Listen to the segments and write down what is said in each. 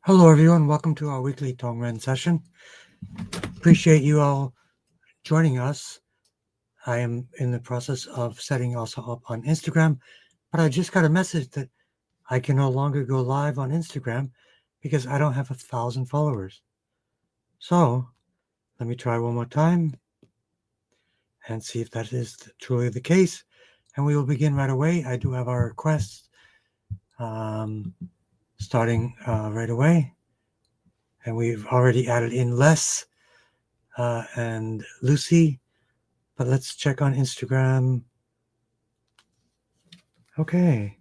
Hello, everyone. Welcome to our weekly Tongren session. Appreciate you all joining us. I am in the process of setting also up on Instagram, but I just got a message that I can no longer go live on Instagram because I don't have 1,000 followers. So let me try one more time and see if that is truly the case. And we will begin right away. I do have our requests starting right away. And we've already added in Les and Lucy. But let's check on Instagram. Okay.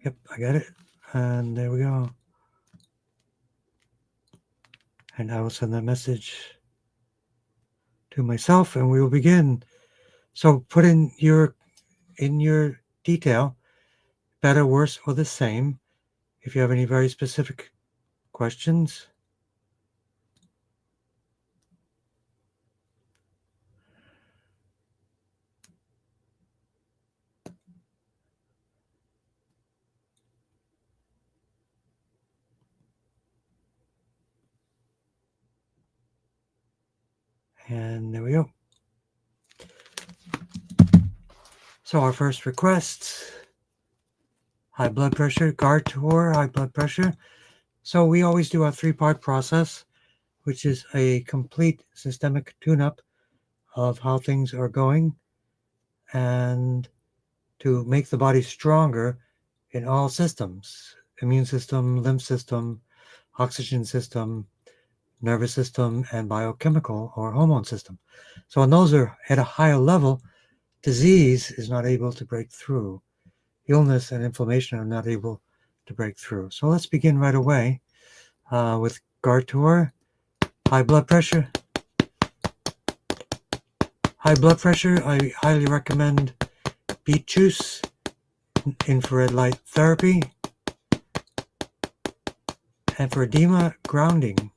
Yep, I got it. And there we go. And I will send that message to myself and we will begin. So put in your detail, better, worse, or the same. If you have any very specific questions. And there we go. So our first request, high blood pressure, guard tour, high blood pressure. So we always do a 3-part process, which is a complete systemic tune-up of how things are going and to make the body stronger in all systems, immune system, lymph system, oxygen system, nervous system, and biochemical or hormone system. So when those are at a higher level, disease is not able to break through. Illness and inflammation are not able to break through. So let's begin right away with Gartour, high blood pressure. High blood pressure, I highly recommend beet juice, infrared light therapy, and for edema, grounding,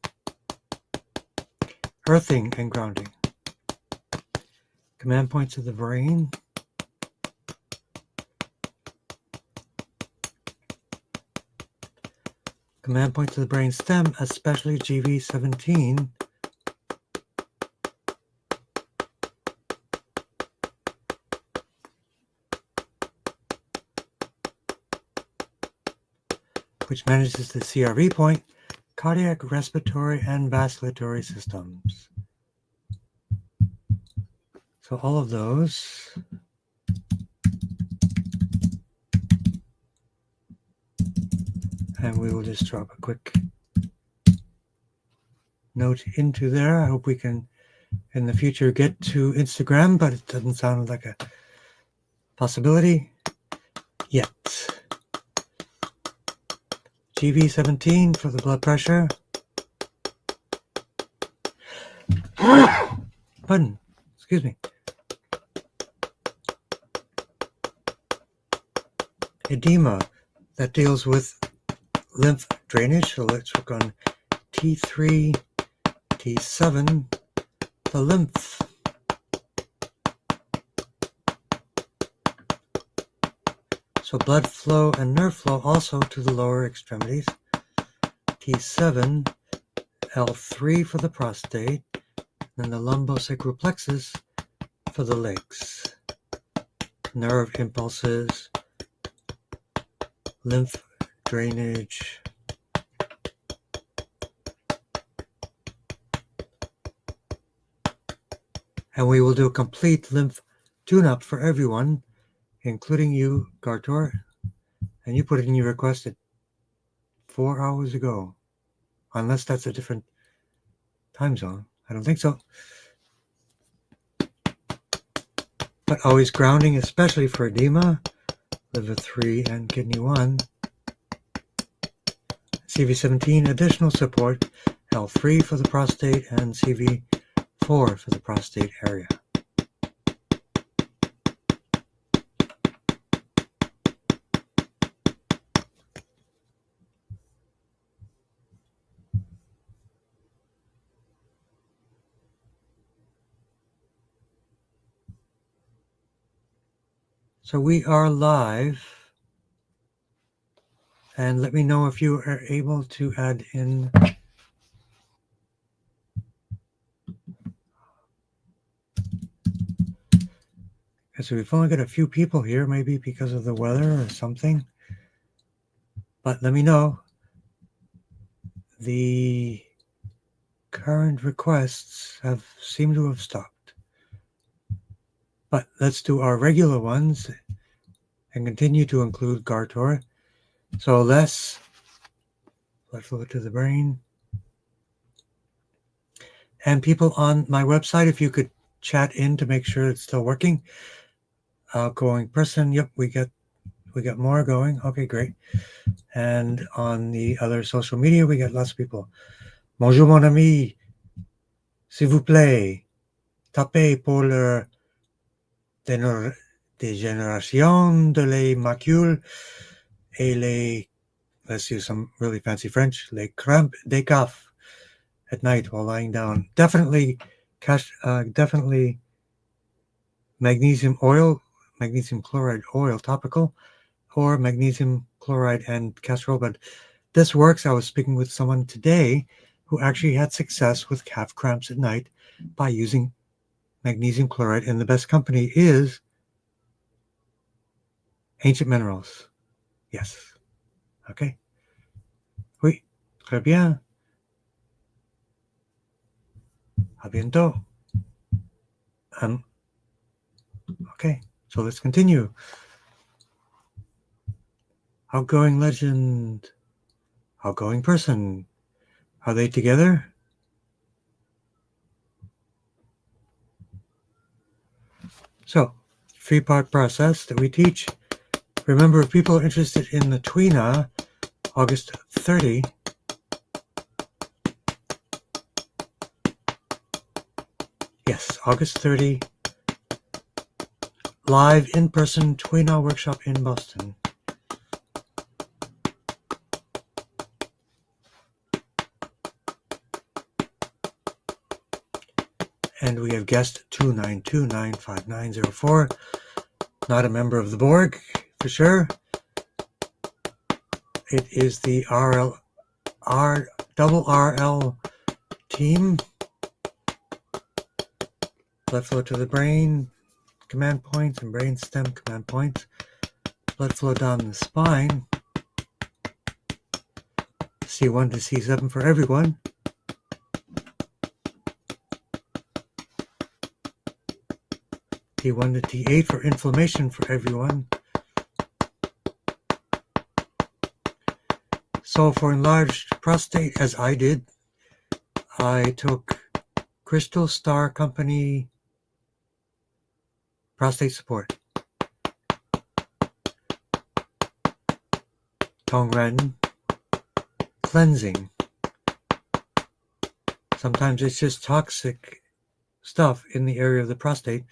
earthing and grounding. Command points of the brain. Command points of the brain stem, especially GV17. Which manages the CRV point, cardiac, respiratory, and vasculatory systems. So all of those. And we will just drop a quick note into there. I hope we can, in the future, get to Instagram, but it doesn't sound like a possibility yet. GV17 for the blood pressure. Pardon, excuse me. Edema, that deals with lymph drainage. So let's work on T3, T7, the lymph. So blood flow and nerve flow also to the lower extremities. T7, L3 for the prostate, and the lumbosacral plexus for the legs. Nerve impulses, lymph drainage. And we will do a complete lymph tune-up for everyone, including you, Gartor. And you put in your request at 4 hours ago, unless that's a different time zone. I don't think so. But always grounding, especially for edema, liver 3 and kidney 1. CV17, additional support, L3 for the prostate, and CV4 for the prostate area. So we are live And let me know if you are able to add in so we've only got a few people here, maybe because of the weather or something. But let me know. The current requests seem to have stopped. But let's do our regular ones and continue to include Gartor. So less blood flow to the brain. And people on my website, if you could chat in to make sure it's still working. Outgoing person, yep, we got more going. Okay, great. And on the other social media, we got lots of people. Bonjour mon ami, s'il vous plaît, tapez pour la dégénération de les macules et les, let's use some really fancy French, les crampes des cafes at night while lying down. Definitely magnesium chloride oil topical, or magnesium chloride and castor oil. But this works. I was speaking with someone today who actually had success with calf cramps at night by using magnesium chloride, and the best company is Ancient Minerals. Yes. Okay. Oui. Très bien. À bientôt. Okay. So let's continue. Outgoing legend. Outgoing person. Are they together? So, 3-part process that we teach. Remember, if people are interested in the Twina, August 30, yes, August 30, live in-person Twina workshop in Boston. And we have guest 29295904, not a member of the Borg, for sure. It is the double RL team. Blood flow to the brain, command points, and brain stem command points. Blood flow down the spine. C1 to C7 for everyone. T1 to T8 for inflammation for everyone. So for enlarged prostate, as I did, I took Crystal Star Company prostate support. Tongren cleansing. Sometimes it's just toxic stuff in the area of the prostate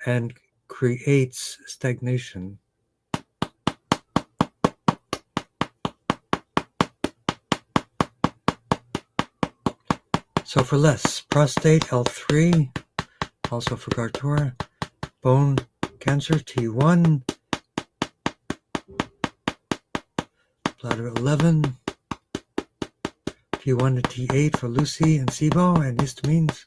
and creates stagnation. So for less, prostate L3, also for Gartura, bone cancer T1, bladder 11, T1 to T8 for Lucy and SIBO and histamines.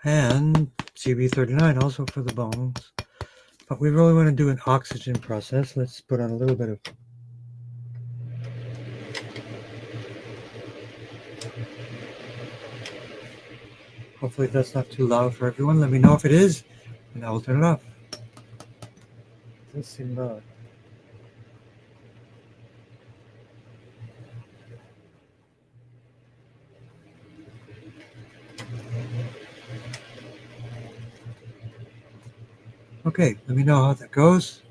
And CB39 also for the bones. But we really want to do an oxygen process. Let's put on a little bit of hopefully that's not too loud for everyone. Let me know if it is, and I will turn it off. Doesn't seem loud. Okay, let me know how that goes.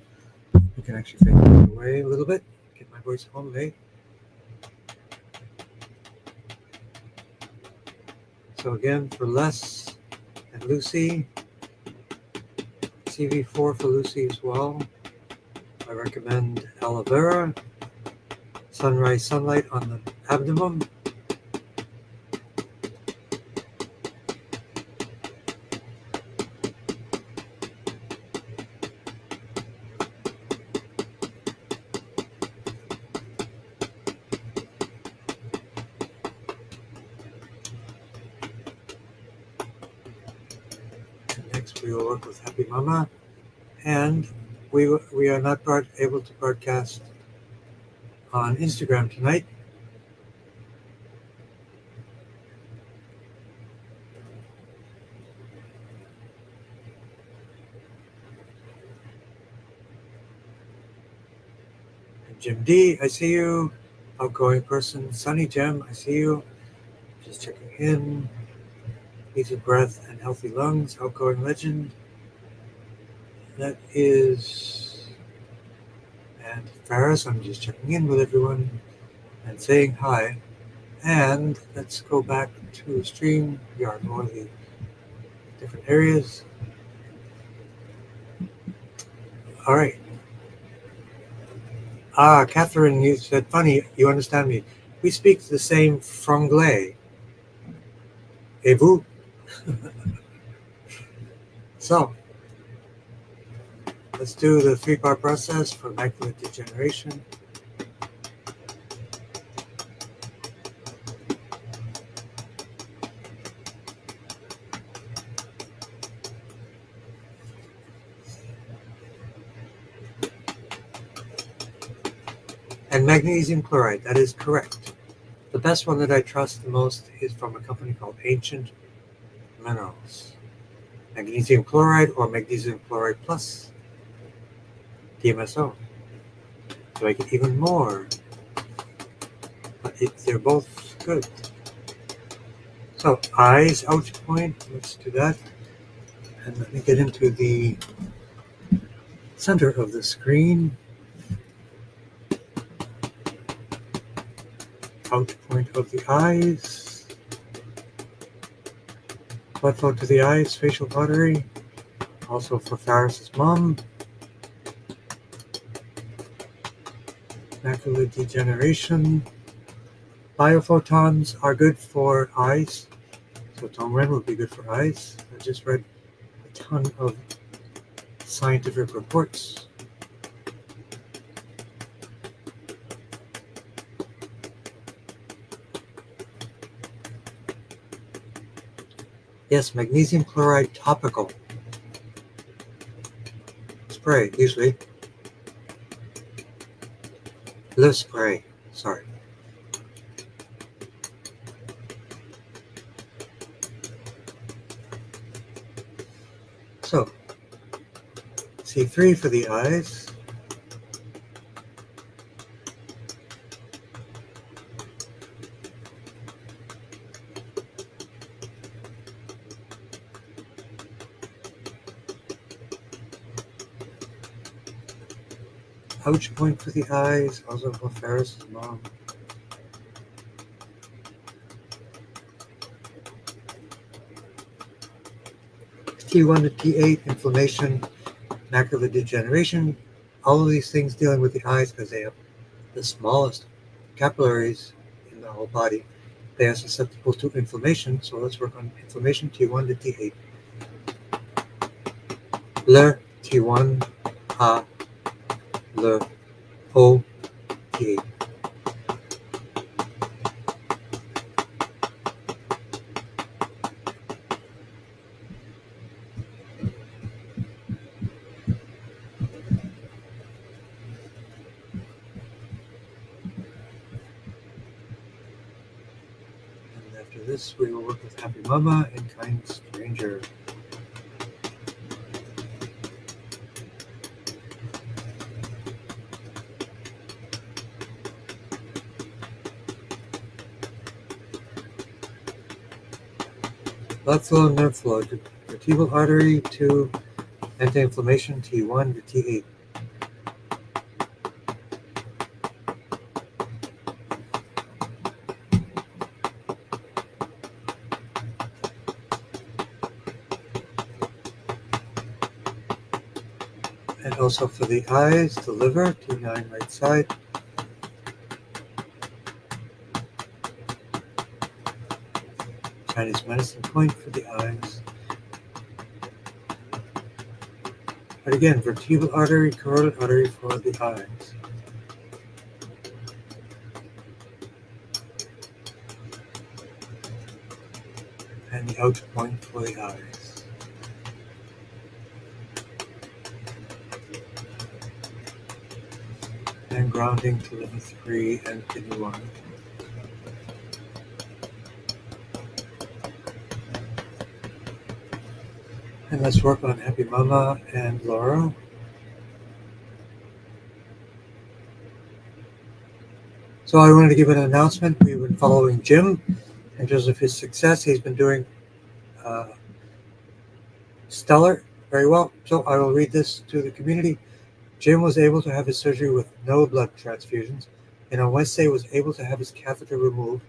We can actually fade it away a little bit. Get my voice all the way. So again, for Les and Lucy, CV4 for Lucy as well. I recommend aloe vera, sunrise sunlight on the abdomen. Next, we will work with Happy Mama, and we are not able to broadcast on Instagram tonight. And Jim D, I see you. Outgoing person, Sunny Gem, I see you. Just checking in. Easy breath and healthy lungs, outgoing legend. That is, and Ferris, I'm just checking in with everyone and saying hi. And let's go back to StreamYard, all the different areas. All right. Catherine, you said, funny, you understand me. We speak the same franglais. Et vous? So, let's do the three-part process for macular degeneration. And magnesium chloride, that is correct. The best one that I trust the most is from a company called Ancient Minerals. Magnesium chloride or magnesium chloride plus DMSO to make it even more. But they're both good. So eyes out point, let's do that. And let me get into the center of the screen. Out point of the eyes. Blood flow to the eyes, facial artery. Also for Ferris's mom. Macular degeneration. Biophotons are good for eyes. So Tongren will be good for eyes. I just read a ton of scientific reports. Yes, magnesium chloride topical. Spray, usually. Le spray, sorry. So, C3 for the eyes. Ouch point for the eyes, also for Ferris's mom. T1 to T8, inflammation, macular degeneration, all of these things dealing with the eyes because they have the smallest capillaries in the whole body. They are susceptible to inflammation, so let's work on inflammation, T1 to T8. Le T1, A, Le, O, T8. And after this, we will work with Happy Mama and Kind Stranger. Blood flow, nerve flow, vertebral artery to anti-inflammation, T1 to T8. And also for the eyes, the liver, T9 right side. Chinese medicine point for the eyes. But again, vertebral artery, carotid artery for the eyes. And the outer point for the eyes. And grounding to liver 3 and kidney 1. And let's work on Happy Mama and Laura. So I wanted to give an announcement. We've been following Jim in terms of his success. He's been doing stellar, very well. So I will read this to the community. Jim was able to have his surgery with no blood transfusions, and on Wednesday was able to have his catheter removed.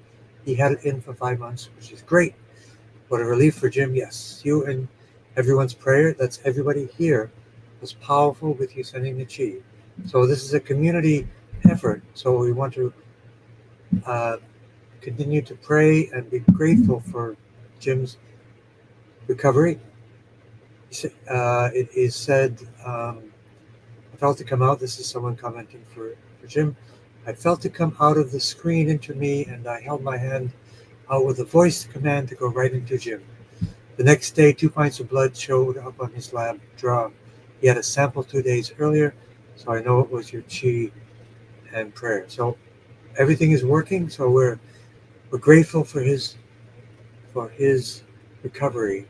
He had it in for 5 months, which is great. What a relief for Jim. Yes, you and everyone's prayer, that's everybody here, was powerful with you sending the chi. So this is a community effort. So we want to continue to pray and be grateful for Jim's recovery. It is said, I felt it come out. This is someone commenting for Jim. I felt it come out of the screen into me, and I held my hand out with a voice command to go right into Jim. The next day, 2 pints of blood showed up on his lab draw. He had a sample 2 days earlier, so I know it was your chi and prayer. So everything is working. So we're grateful for his recovery,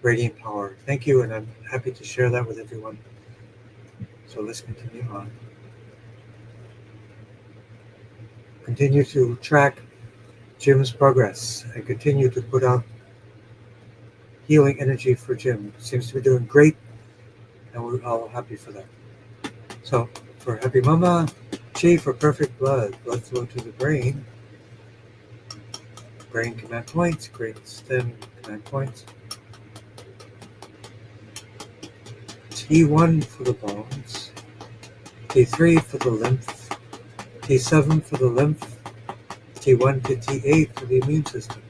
radiant power. Thank you, and I'm happy to share that with everyone. So let's continue on. Continue to track Jim's progress and continue to put out healing energy for Jim. Seems to be doing great, and we're all happy for that. So for Happy Mama, chi for perfect blood flow to the brain command points, great stem command points. T1 for the bones, T3 for the lymph, T7 for the lymph, T1 to T8 for the immune system.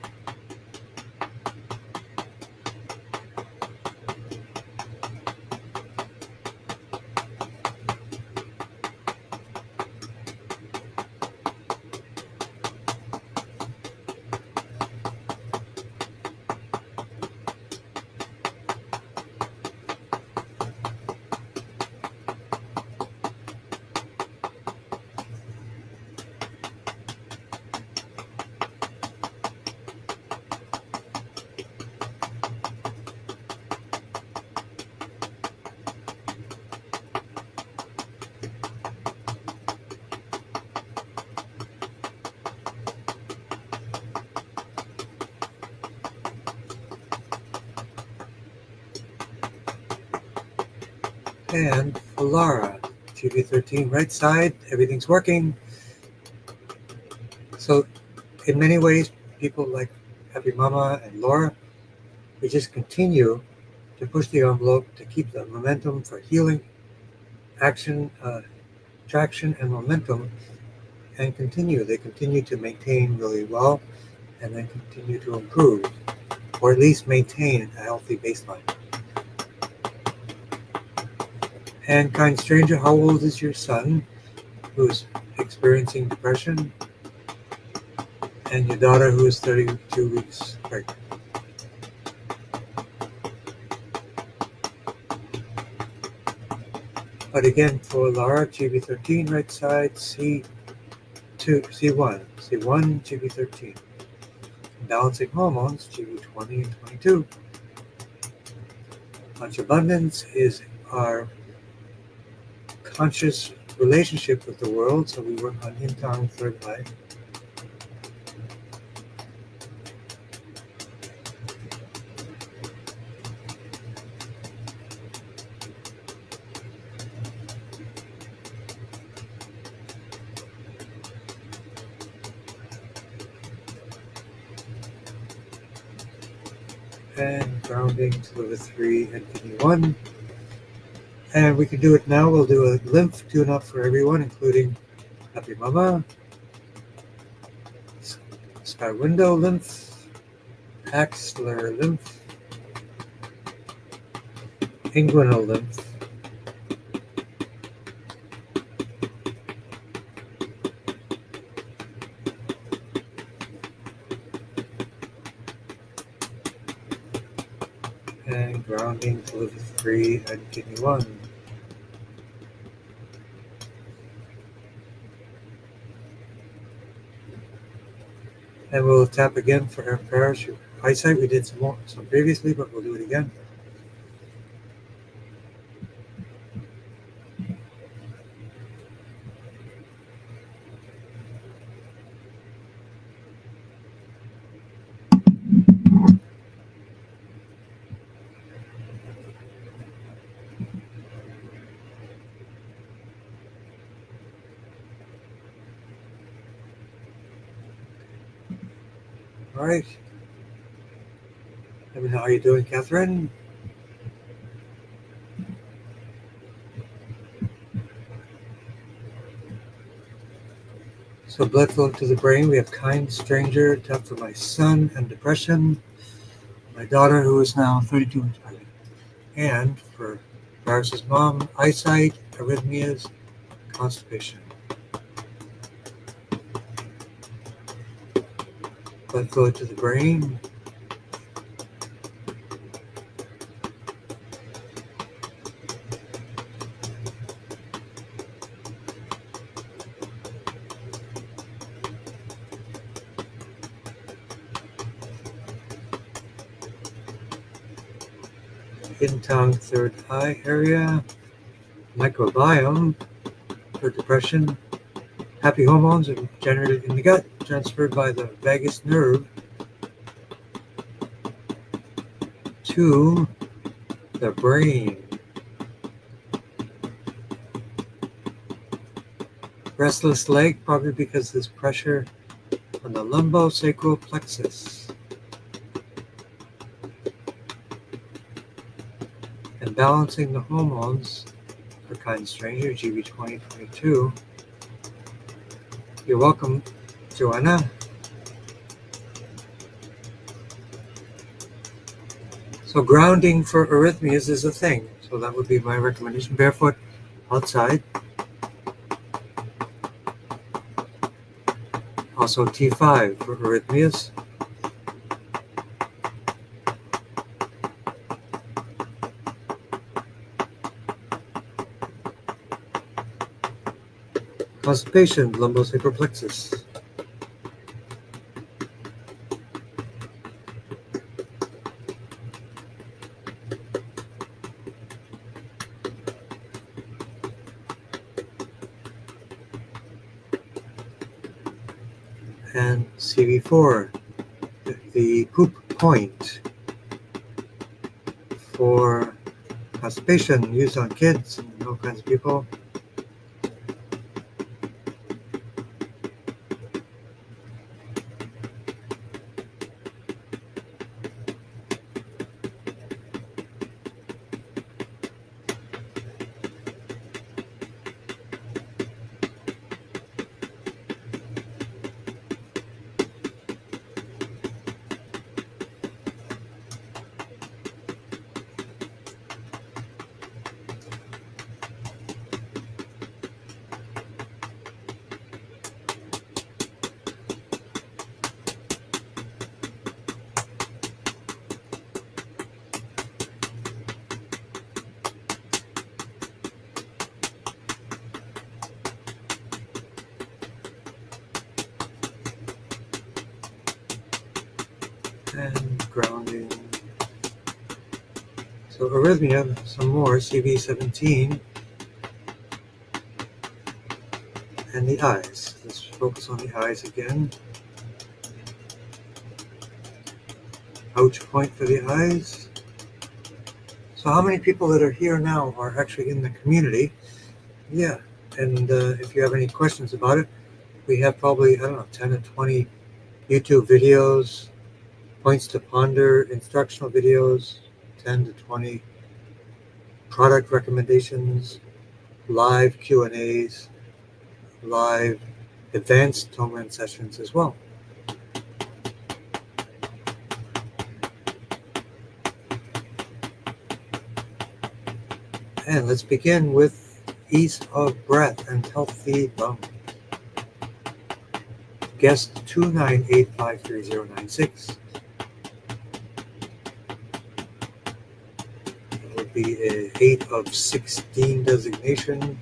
And for Laura, GB13 right side, everything's working. So in many ways, people like Happy Mama and Laura, we just continue to push the envelope to keep the momentum for healing, action, traction, and momentum, and continue. They continue to maintain really well, and then continue to improve, or at least maintain a healthy baseline. And kind stranger, how old is your son who's experiencing depression? And your daughter who is 32 weeks pregnant? But again, for Laura, GB13 right side, C1, GB13. Balancing hormones, GB20 and 22. Much abundance is our conscious relationship with the world, so we work on Yin Tong third eye. And grounding to liver 3 and kidney 1. And we can do it now. We'll do a lymph tune-up for everyone, including Happy Mama, Sky Window lymph, Axler lymph, inguinal lymph, and grounding to liver 3 and kidney 1. And we'll tap again for her parachute eyesight. We did some previously, but we'll do it again. All right. Let me know how you're doing, Catherine. So blood flow to the brain. We have kind stranger, tap for my son and depression. My daughter, who is now 32 and pregnant. And for Paris's mom, eyesight, arrhythmias, constipation. Blood flow to the brain. In tongue, third eye area. Microbiome for depression. Happy hormones are generated in the gut, transferred by the vagus nerve to the brain. Restless leg, probably because there's pressure on the lumbosacral plexus. And balancing the hormones for kind stranger, GB 2022. You're welcome, Joanna. So grounding for arrhythmias is a thing. So that would be my recommendation. Barefoot outside. Also T5 for arrhythmias. Constipation, lumbosacral plexus. And CV4, the poop point for constipation used on kids and all kinds of people. And grounding. So arrhythmia, some more, CV17. And the eyes. Let's focus on the eyes again. Ouch point for the eyes. So how many people that are here now are actually in the community? Yeah, and if you have any questions about it, we have probably, 10 to 20 YouTube videos, points to ponder, instructional videos, 10 to 20 product recommendations, live Q&As, live advanced Tongren sessions as well. And let's begin with ease of breath and healthy lungs. Guest 298539096. It would be an 8 of 16 designation,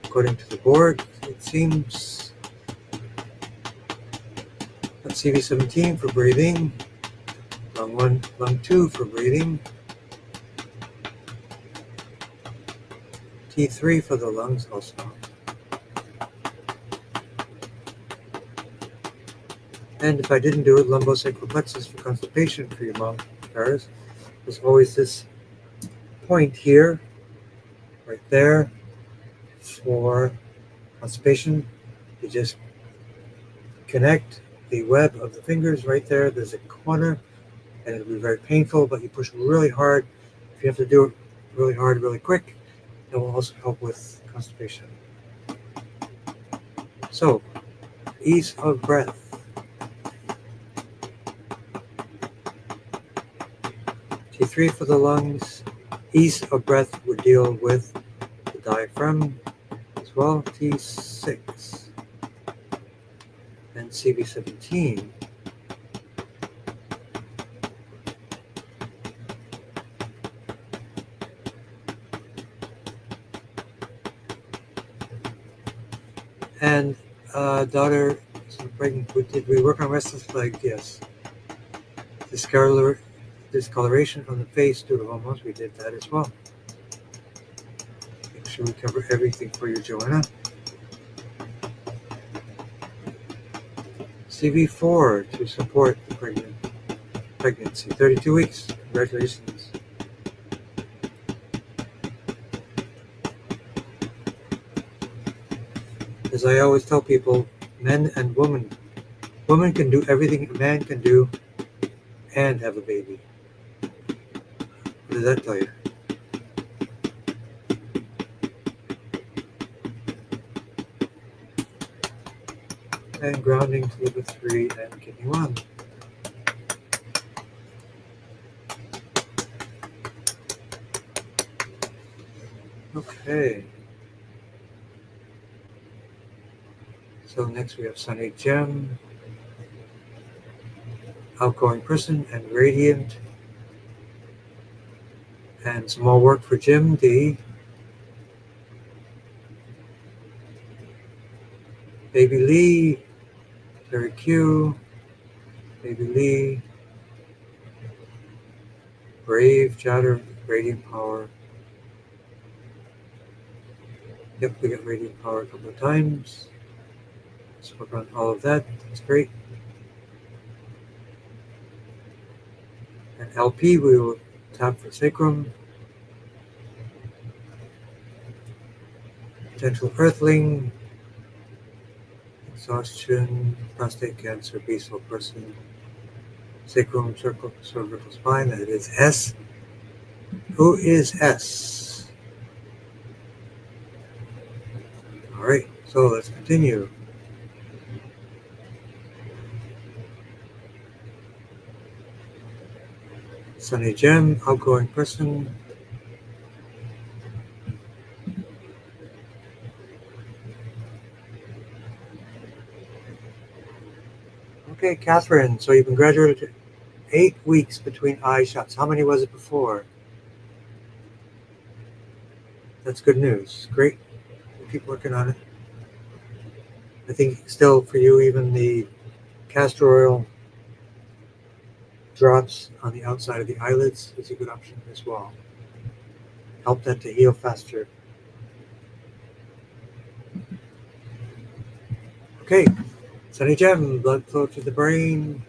according to the board, it seems. Let's CV17 for breathing. Lung 1, lung 2 for breathing. T3 for the lungs also. And if I didn't do it, lumbosacral plexus for constipation for your mom, Paris. There's always this point here, right there, for constipation. You just connect the web of the fingers right there. There's a corner, and it'll be very painful, but you push really hard. If you have to do it really hard, really quick, it will also help with constipation. So, ease of breath. T3 for the lungs. Ease of breath would deal with the diaphragm as well. T6 and CV17. And daughter, did we work on restless leg? Yes. Discoloration on the face due to hormones, we did that as well. Make sure we cover everything for you, Joanna. CV4 to support the pregnancy. 32 weeks. Congratulations. As I always tell people, men and women can do everything a man can do and have a baby. What does that tell you? And grounding to liver 3 and kidney 1. Okay. So next we have Sunny Gem, outgoing person and radiant. And some more work for Jim D. Baby Lee, Terry Q, Baby Lee, Brave, Chatter, Radiant Power. Yep, we got Radiant Power a couple of times. Let's work on all of that. That's great. And LP, we will tap for sacrum. Potential earthling, exhaustion, prostate cancer, peaceful person, sacrum, cervical spine. That is S. Who is S? All right, so let's continue. Sunny Gem, outgoing person. Okay, Catherine, so you've been graduated 8 weeks between eye shots. How many was it before? That's good news. Great. We'll keep working on it. I think still for you, even the castor oil drops on the outside of the eyelids is a good option as well. Help that to heal faster. Okay, Sunny Gem, blood flow to the brain.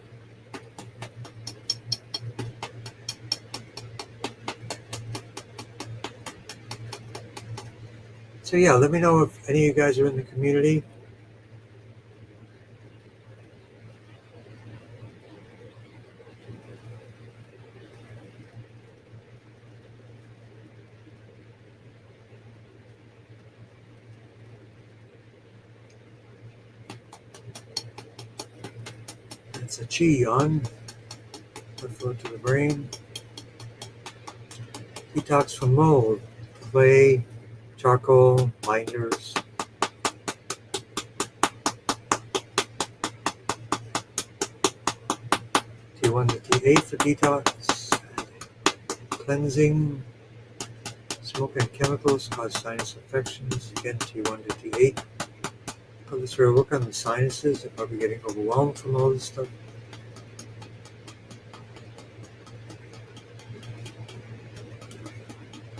So yeah, let me know if any of you guys are in the community. It's a chi on. Blood flow to the brain. Detox from mold. Clay, charcoal, binders. T1 to T8 for detox. Cleansing. Smoke and chemicals cause sinus infections. Again, T1 to T8. Let's sort of work on the sinuses. They're probably getting overwhelmed from all this stuff.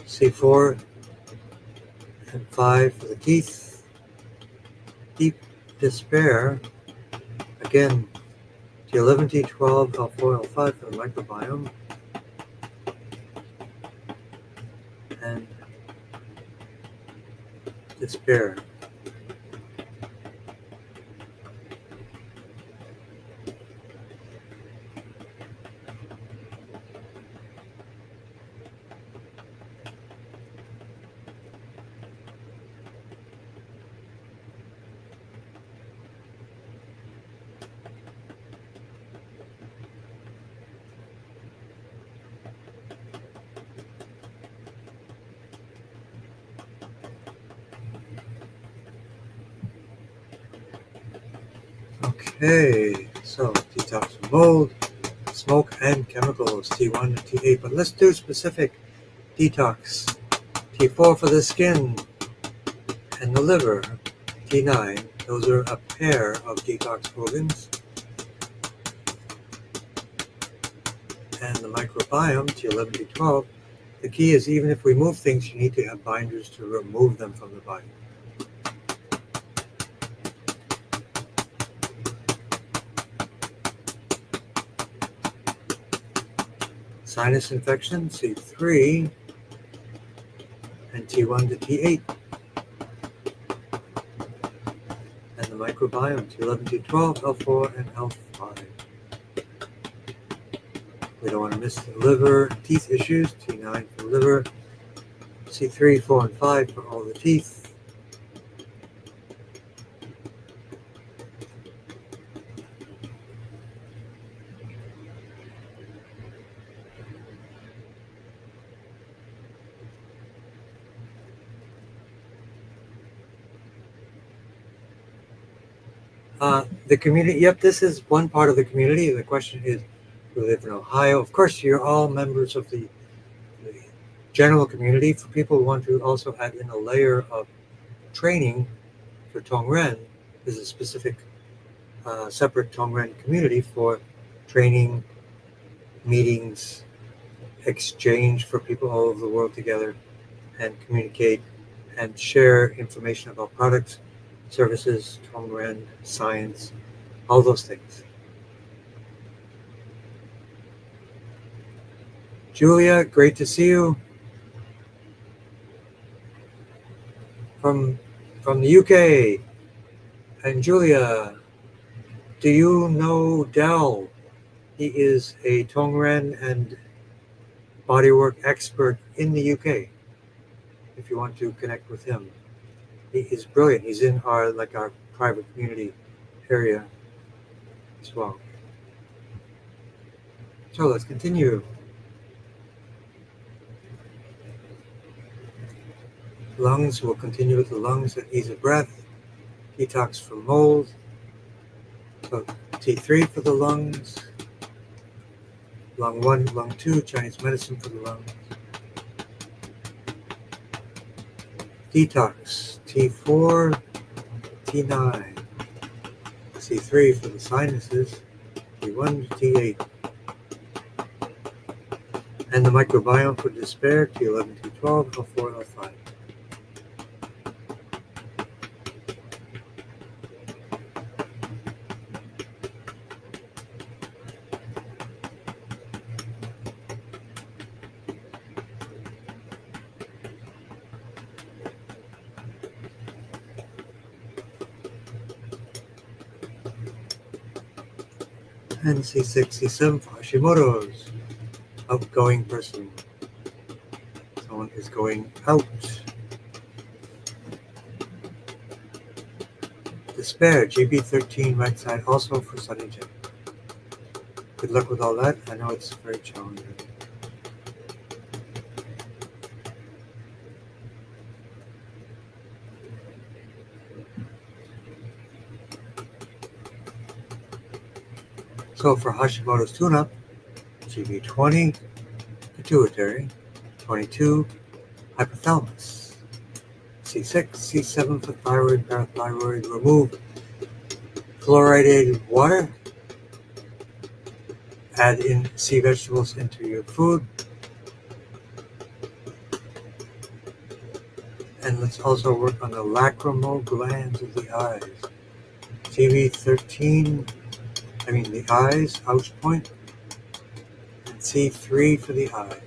C4 and 5 for the teeth. Deep despair. Again, T11, T12, L4, L5 for the microbiome. And despair. Okay, so detox from mold, smoke and chemicals, T1 and T8, but let's do specific detox. T4 for the skin and the liver, T9, those are a pair of detox organs. And the microbiome, T11, T12, the key is even if we move things, you need to have binders to remove them from the body. Sinus infection, C3, and T1 to T8. And the microbiome, T11, T12, L4, and L5. We don't want to miss the liver and teeth issues, T9 for the liver, C3, 4, and 5 for all the teeth. The community, yep, this is one part of the community. The question is, we live in Ohio. Of course, you're all members of the general community. For people who want to also add in a layer of training for Tongren, there's a specific separate Tongren community for training, meetings, exchange for people all over the world together and communicate and share information about products, services, Tongren, science, all those things. Julia, great to see you from the UK. And Julia, do you know Dell? He is a Tongren and bodywork expert in the UK. If you want to connect with him, he is brilliant. He's in our private community area as well. So let's continue. Lungs, we'll continue with the lungs at ease of breath. Detox from mold. So T3 for the lungs. Lung 1, lung 2, Chinese medicine for the lungs. Detox, T4, T9. C3 for the sinuses. T1 to T8. And the microbiome for despair, T11, T12, L4, L5. And C6, C7 for Hashimoto's, outgoing person. Someone is going out. Despair, GB13, right side, also for Sunny J. Good luck with all that. I know it's very challenging. So for Hashimoto's tune-up, GB20, pituitary, 22, hypothalamus, C6, C7 for thyroid, parathyroid, remove fluoridated water, add in sea vegetables into your food, and let's also work on the lacrimal glands of the eyes. GB13, the eyes, ouch point, and C3 for the eyes,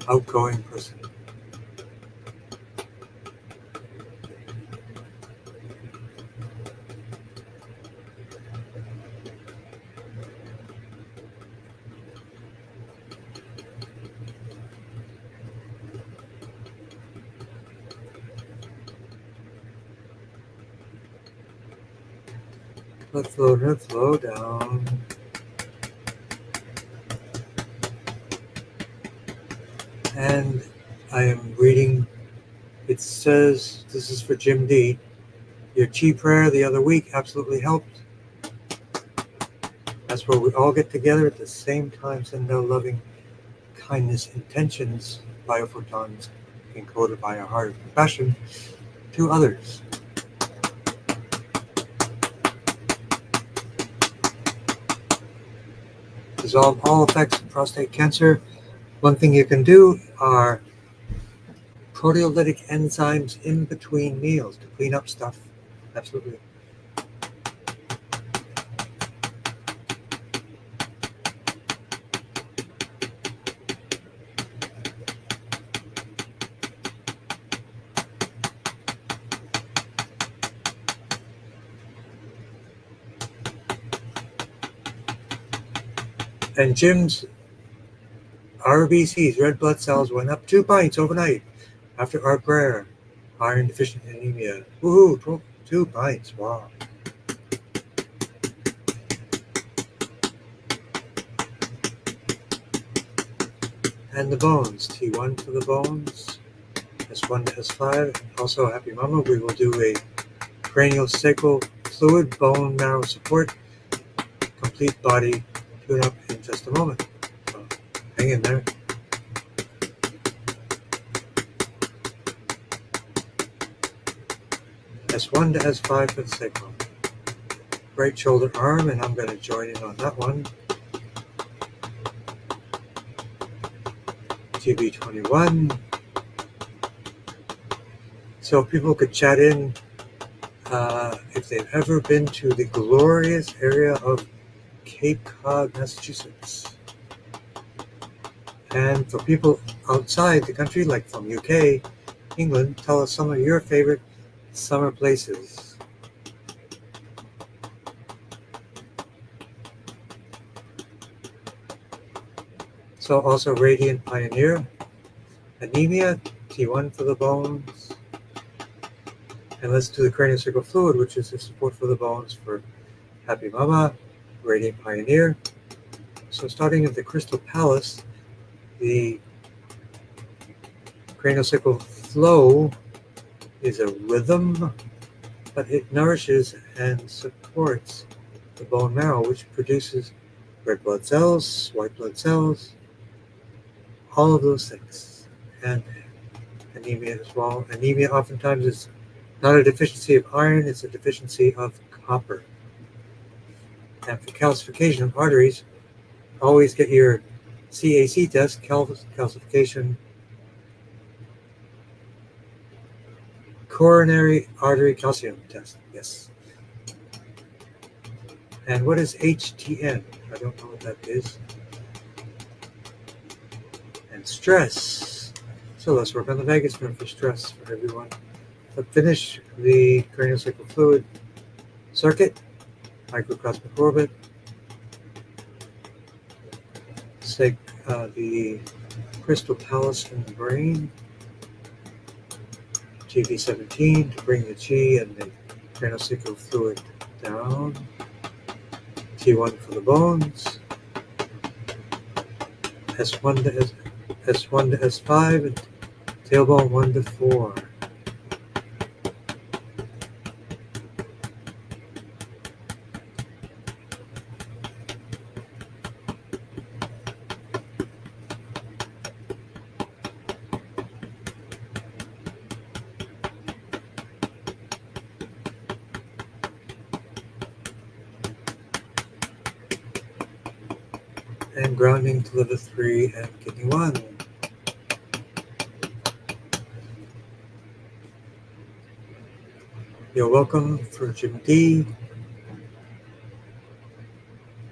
outgoing person. Let flow down. And I am reading, it says, this is for Jim D. Your chi prayer the other week absolutely helped. That's where we all get together at the same time, send out loving kindness intentions, biophotons encoded by our heart of compassion to others. Dissolve all effects of prostate cancer. One thing you can do are proteolytic enzymes in between meals to clean up stuff. Absolutely. And Jim's RBCs, red blood cells, went up 2 pints overnight after our prayer. Iron deficient anemia. Woohoo, 2 pints, wow. And the bones, T1 for the bones, S1 to S5. Also, Happy Mama, we will do a cranial sacral fluid, bone marrow support, complete body tune-up in just a moment. So hang in there. S1 to S5 for the sacral. Right shoulder arm, and I'm going to join in on that one. GB21. So people could chat in if they've ever been to the glorious area of Cape Cod, Massachusetts. And for people outside the country, like from UK, England, tell us some of your favorite summer places. So also Radiant Pioneer, anemia, T1 for the bones. And let's do the cranial sacral fluid, which is the support for the bones for Happy Mama, Radiant Pioneer. So starting at the Crystal Palace, the cranial sacral flow is a rhythm, but it nourishes and supports the bone marrow, which produces red blood cells, white blood cells, all of those things, and anemia as well. Anemia oftentimes is not a deficiency of iron, it's a deficiency of copper. And for calcification of arteries, always get your CAC test, calcification, coronary artery calcium test, yes. And what is HTN? I don't know what that is. And stress. So let's work on the vagus nerve for stress for everyone. But finish the cranial sacral fluid circuit, microcosmic orbit. Take the Crystal Palace in the brain, GB17 to bring the chi and the cranial sacral fluid down. T1 for the bones, S1 to S1 to S5, and tailbone 1 to 4. And grounding to liver 3 and kidney 1. You're welcome for Jim D.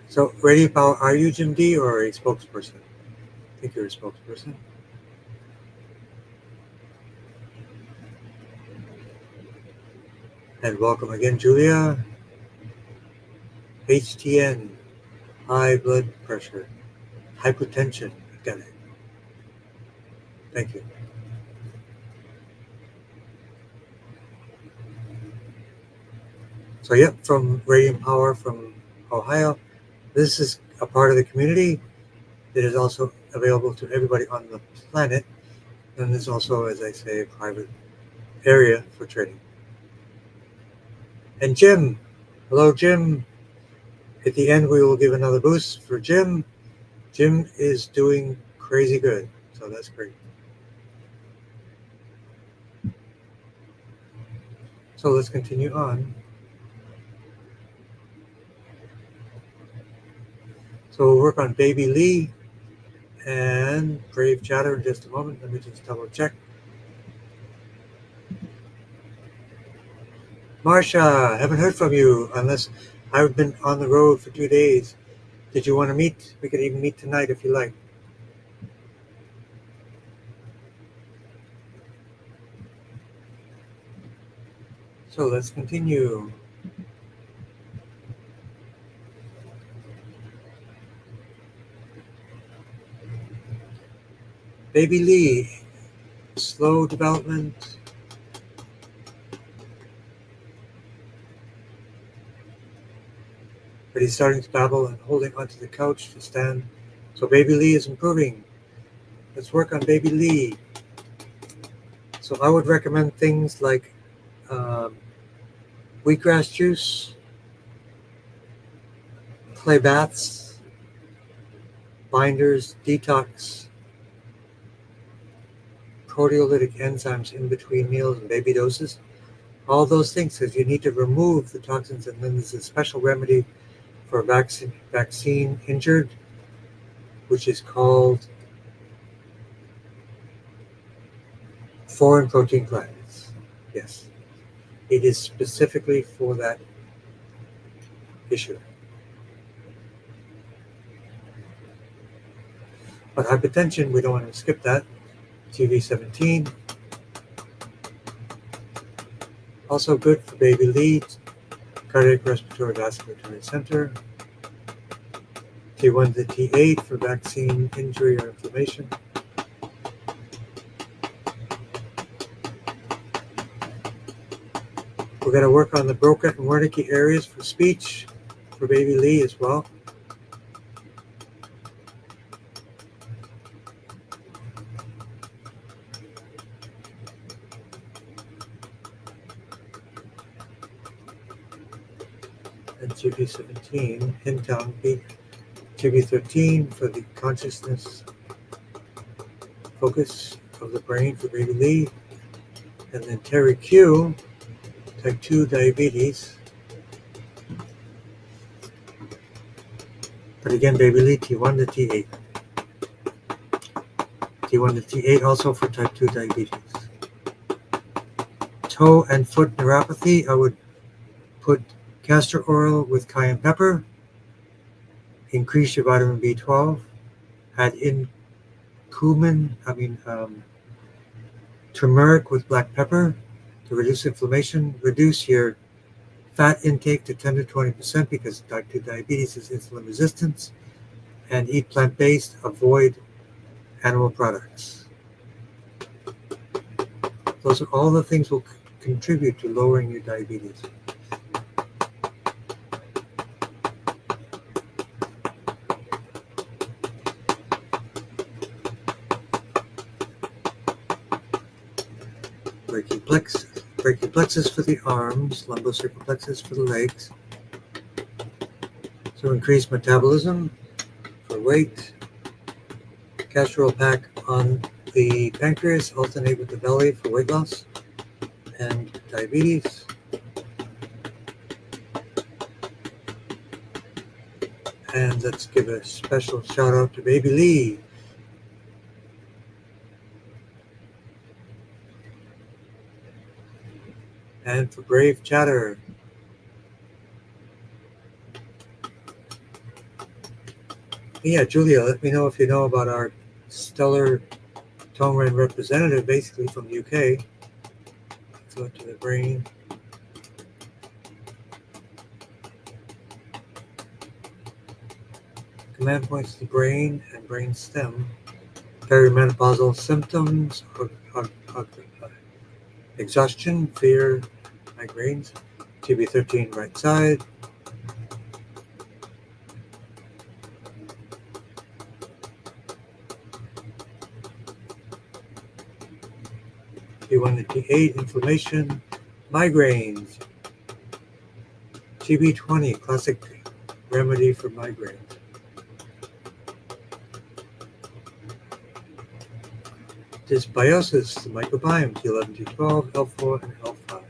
So, Radio Power, are you Jim D or a spokesperson? I think you're a spokesperson. And welcome again, Julia. HTN, high blood pressure, hypertension. Got it. Thank you. So, yep, from Radiant Power from Ohio. This is a part of the community that is also available to everybody on the planet. And there's also, as I say, a private area for trading. And Jim, hello, Jim. At the end, we will give another boost for Jim. Jim is doing crazy good, so that's great. So let's continue on. So we'll work on Baby Lee and Brave Chatter in just a moment. Let me just double check. Marsha, haven't heard from you unless I've been on the road for 2 days. Did you want to meet? We could even meet tonight if you like. So let's continue. Baby Lee, slow development. But he's starting to babble and holding onto the couch to stand. So Baby Lee is improving. Let's work on Baby Lee. So I would recommend things like wheatgrass juice, clay baths, binders, detox, proteolytic enzymes in between meals and baby doses. All those things, because you need to remove the toxins. And then there's a special remedy for vaccine injured, which is called foreign protein glands. Yes, it is specifically for that issue. But hypertension, we don't want to skip that. TV17. Also good for Baby Lee, cardiac respiratory vasculatory center. T1 to T8 for vaccine injury or inflammation. We're going to work on the Broca and Wernicke areas for speech for Baby Lee as well. And GB17, Hintown Peak. GB13 for the consciousness focus of the brain for Baby Lee. And then Terry Q, type 2 diabetes. But again, Baby Lee, T1 to T8. T1 to T8 also for type 2 diabetes. Toe and foot neuropathy, I would put castor oil with cayenne pepper. Increase your vitamin B12. Add in turmeric with black pepper to reduce inflammation. Reduce your fat intake to 10 to 20% because type 2 diabetes is insulin resistance. And eat plant-based. Avoid animal products. Those are all the things will contribute to lowering your diabetes. brachial plexus for the arms, lumbosacral plexus for the legs. So increased metabolism for weight. Castorol pack on the pancreas, alternate with the belly for weight loss and diabetes. And let's give a special shout out to Baby Lee. And for Brave Chatter. Yeah, Julia, let me know if you know about our stellar Tongren representative, basically from the UK. Go to the brain. Command points to the brain and brain stem. Perimenopausal symptoms of exhaustion, fear, migraines. TB13 right side. T1 to T8, inflammation, migraines. TB20, classic remedy for migraines. Dysbiosis, the microbiome, T11, T12, L4, and L5.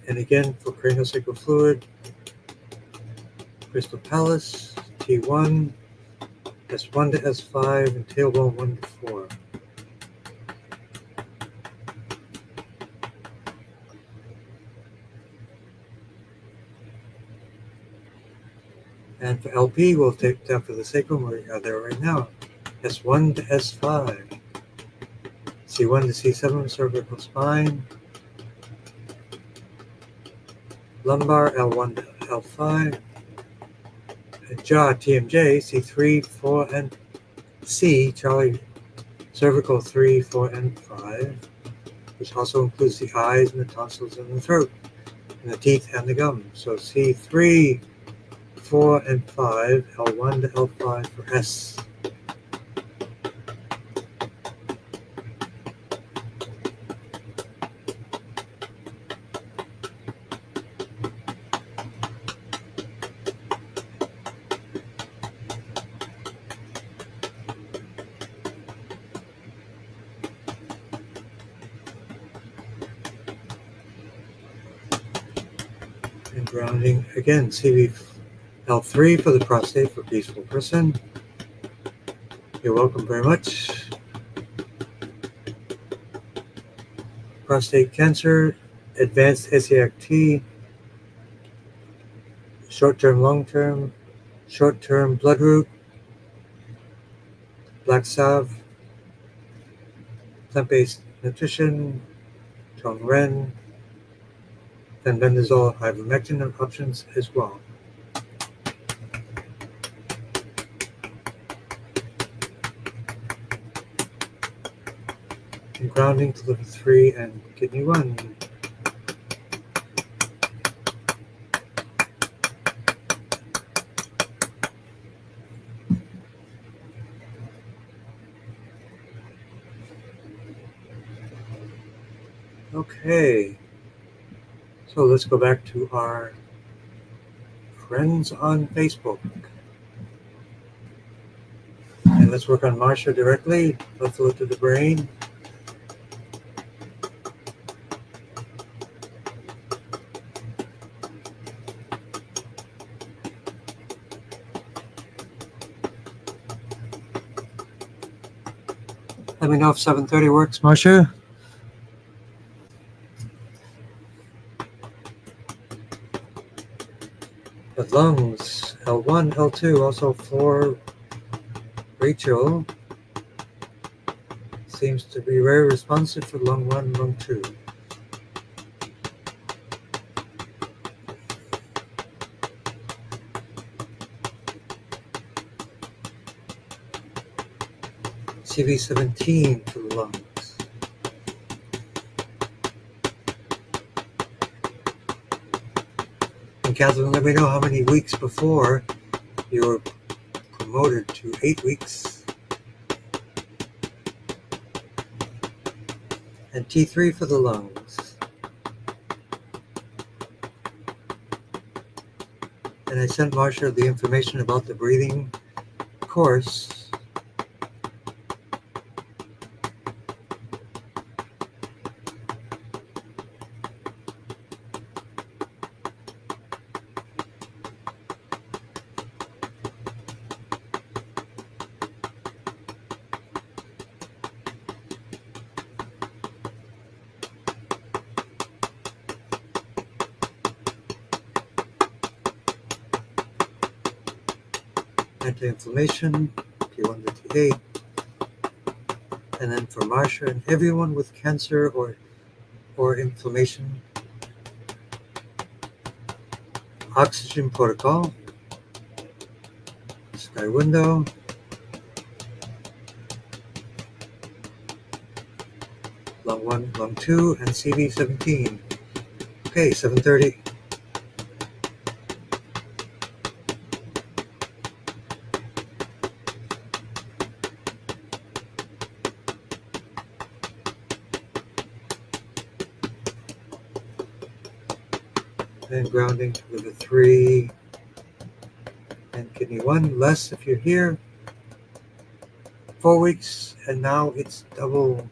And again, for craniosacral fluid, Crystal Palace, T1, S1 to S5, and tailbone 1 to 4. And for LP, we'll take that for the sacrum. We are there right now. S1 to S5. C1 to C7, cervical spine. Lumbar, L1 to L5. And jaw, TMJ, C3, 4, and C, Charlie, cervical 3, 4, and 5, which also includes the eyes and the tonsils and the throat, and the teeth and the gums. So C3, 4, and 5, L1 to L5 for S. And grounding again, CVL3 for the prostate for peaceful person. You're welcome very much. Prostate cancer, advanced SACT, short-term, long-term, short-term bloodroot, black salve, plant-based nutrition, Tongren, fenbendazole, ivermectin options as well. And grounding to liver 3 and kidney 1. Okay, so let's go back to our friends on Facebook. And let's work on Marsha directly. Let's look to the brain. Let me know if 7:30 works, Marsha. The lungs, L1, L2, also for Rachel. Seems to be very responsive for lung 1, lung 2. CV17 to the lungs. And Catherine, let me know how many weeks before you were promoted to 8 weeks. And T3 for the lungs. And I sent Marsha the information about the breathing course. Anti-inflammation, T1 to T8, and then for Marsha and everyone with cancer or inflammation, oxygen protocol, sky window, lung 1, lung 2, and CV17. Okay, 7:30. And grounding to liver 3 and kidney 1, less if you're here. 4 weeks, and now it's double.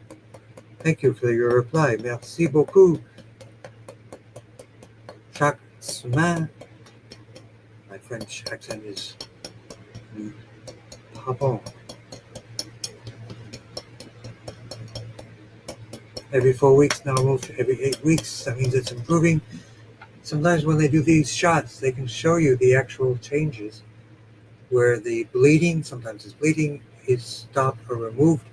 Thank you for your reply. Merci beaucoup. Chaque semaine. My French accent is pas bon. Every 4 weeks, now moved to every 8 weeks. That means it's improving. Sometimes when they do these shots, they can show you the actual changes where the bleeding, sometimes it's bleeding, is stopped or removed,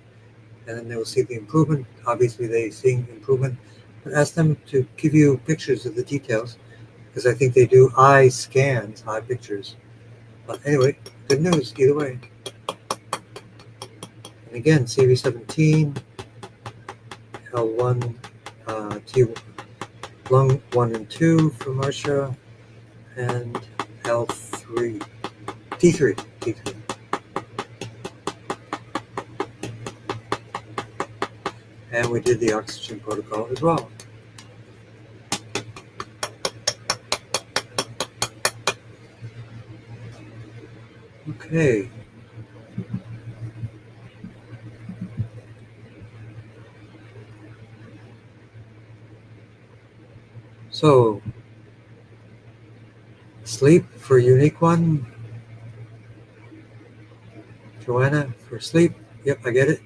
and then they will see the improvement. Obviously, they're seeing improvement, but ask them to give you pictures of the details, because I think they do eye scans, eye pictures. But anyway, good news either way. And again, CV17, L1, T, lung 1 and 2 for Marsha, and L3, T3. And we did the oxygen protocol as well. Okay. So, sleep for unique one. Joanna, for sleep. Yep, I get it.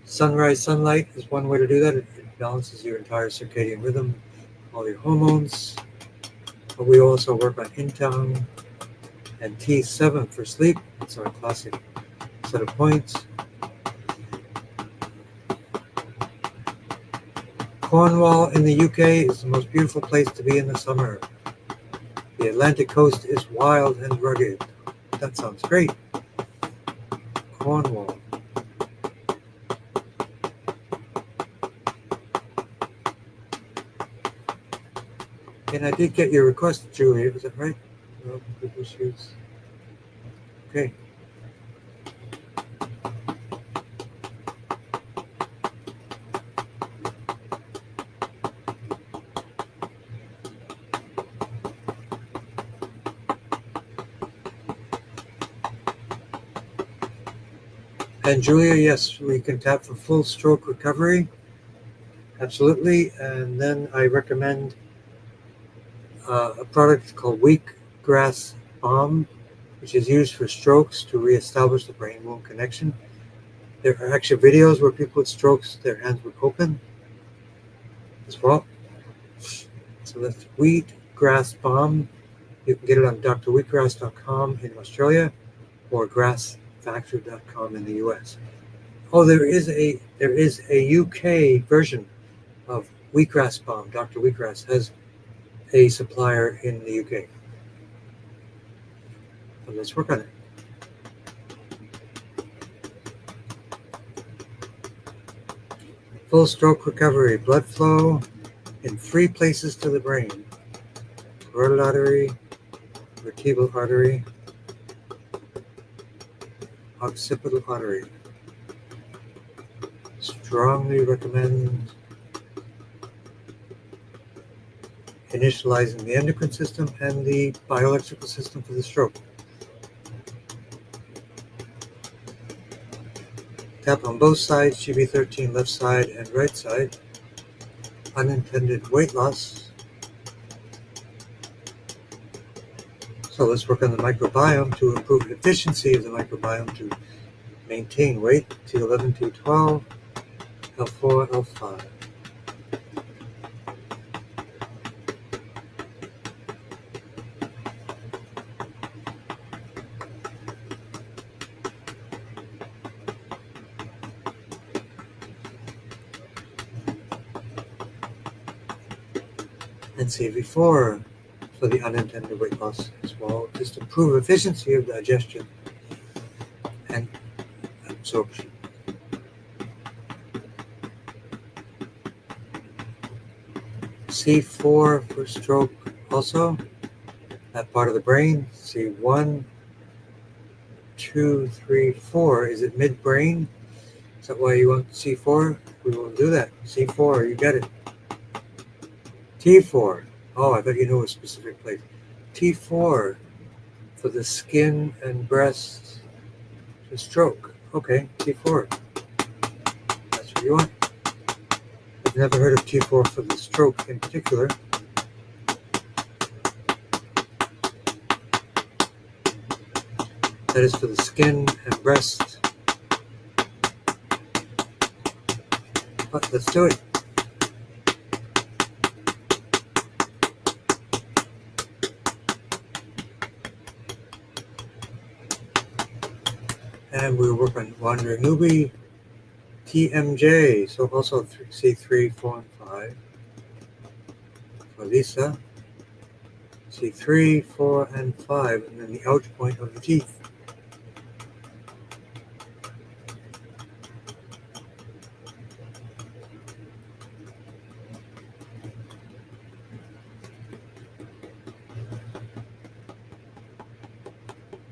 Sunrise sunlight is one way to do that. It balances your entire circadian rhythm, all your hormones. But we also work on Tong and T7 for sleep. It's our classic set of points. Cornwall in the UK is the most beautiful place to be in the summer. The Atlantic coast is wild and rugged. That sounds great. Cornwall. And I did get your request, Julia. Is that right? No issues. Okay. And Julia, yes, we can tap for full stroke recovery. Absolutely. And then I recommend a product called wheatgrass balm, which is used for strokes to reestablish the brain-womb connection. There are actually videos where people with strokes, their hands would open as well. So that's wheatgrass balm. You can get it on drwheatgrass.com in Australia or grassfactor.com in the US. Oh, there is a UK version of wheatgrass balm. Dr. Wheatgrass has a supplier in the UK. So let's work on it. Full stroke recovery, blood flow in 3 places to the brain: carotid artery, vertebral artery, occipital artery. Strongly recommend initializing the endocrine system and the bioelectrical system for the stroke. Tap on both sides, GB13 left side and right side. Unintended weight loss. So let's work on the microbiome to improve the efficiency of the microbiome to maintain weight. T11, T12, L4, L5. And CV4 for the unintended weight loss as well. Just improve efficiency of digestion and absorption. C4 for stroke also, that part of the brain. C1, 2, 3, 4. Is it midbrain? Is that why you want C4? We will do that. C4, you get it. T4. Oh, I thought you knew a specific place. T4 for the skin and breast to stroke. Okay, T4. That's what you want. I've never heard of T4 for the stroke in particular. That is for the skin and breast. But let's do it. And we'll work on Wandering Newbie, TMJ, so also C3, 4, and 5. For Lisa, C3, 4, and 5, and then the ouch point of the teeth.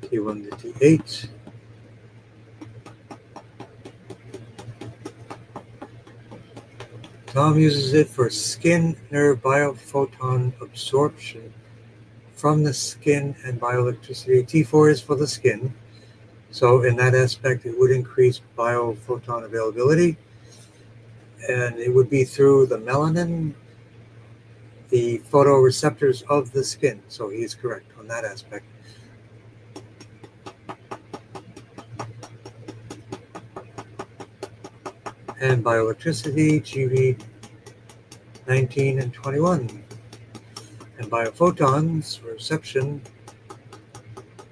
T1 to T8. Tom uses it for skin nerve biophoton absorption from the skin and bioelectricity. T4 is for the skin. So in that aspect, it would increase biophoton availability. And it would be through the melanin, the photoreceptors of the skin. So he is correct on that aspect. And bioelectricity, GV 19 and 21. And biophotons, reception,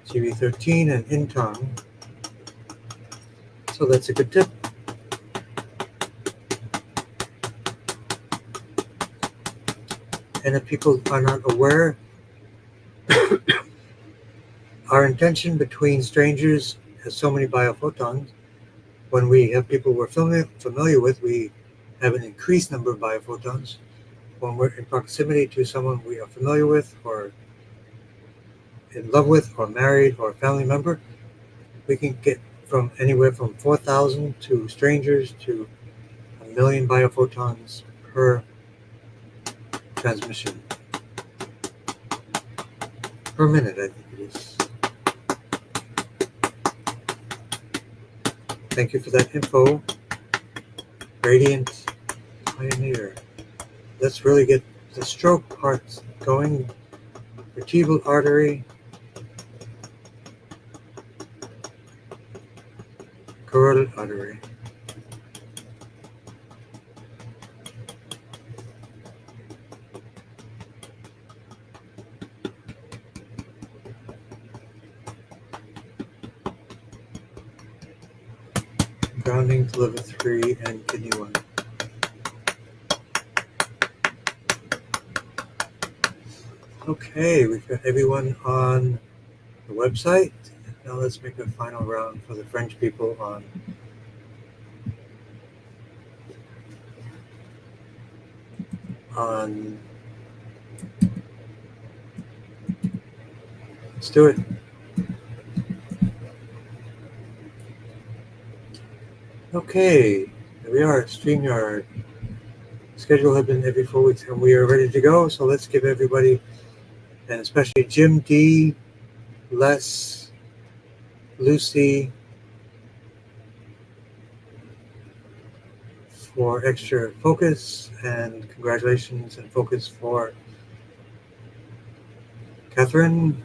GV 13 and in Tong. So that's a good tip. And if people are not aware, our intention between strangers has so many biophotons. When we have people we're familiar with, we have an increased number of biophotons. When we're in proximity to someone we are familiar with or in love with or married or a family member, we can get from anywhere from 4,000 to strangers to 1 million biophotons per transmission. Per minute, I think it is. Thank you for that info, Radiant Pioneer. Let's really get the stroke parts going. Vertebral artery, carotid artery. Grounding to liver 3 and kidney 1. Okay, we've got everyone on the website. Now let's make a final round for the French people on let's do it. Okay, here we are, StreamYard. Schedule had been every 4 weeks, and we are ready to go. So let's give everybody, and especially Jim D, Les, Lucy, for extra focus, and congratulations and focus for Catherine.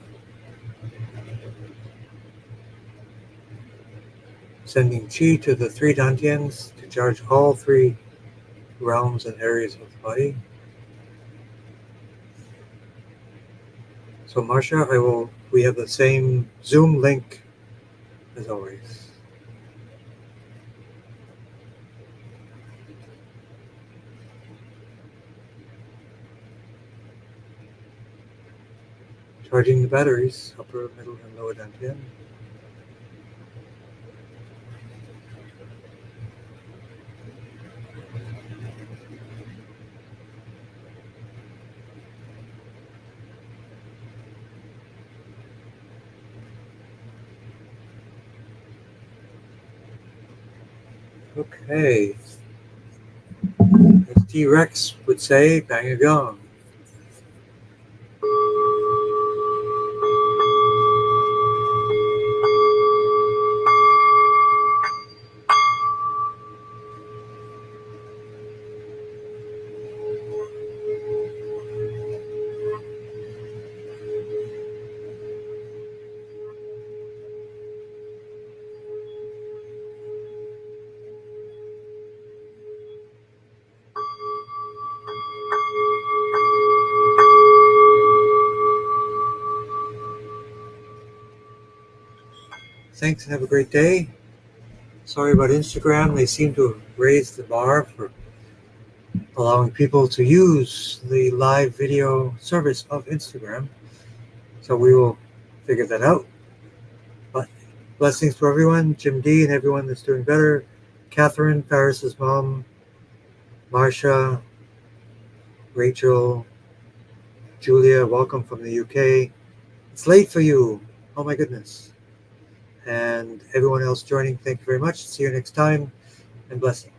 Sending chi to the three dantians to charge all three realms and areas of the body. So Marcia, we have the same Zoom link as always. Charging the batteries, upper, middle, and lower dantian. Okay. As T-Rex would say, bang a gong. Thanks and have a great day. Sorry about Instagram. They seem to have raised the bar for allowing people to use the live video service of Instagram. So we will figure that out. But blessings to everyone, Jim D and everyone that's doing better. Catherine, Paris's mom, Marcia, Rachel, Julia, welcome from the UK. It's late for you. Oh my goodness. And everyone else joining, thank you very much. See you next time, and blessings.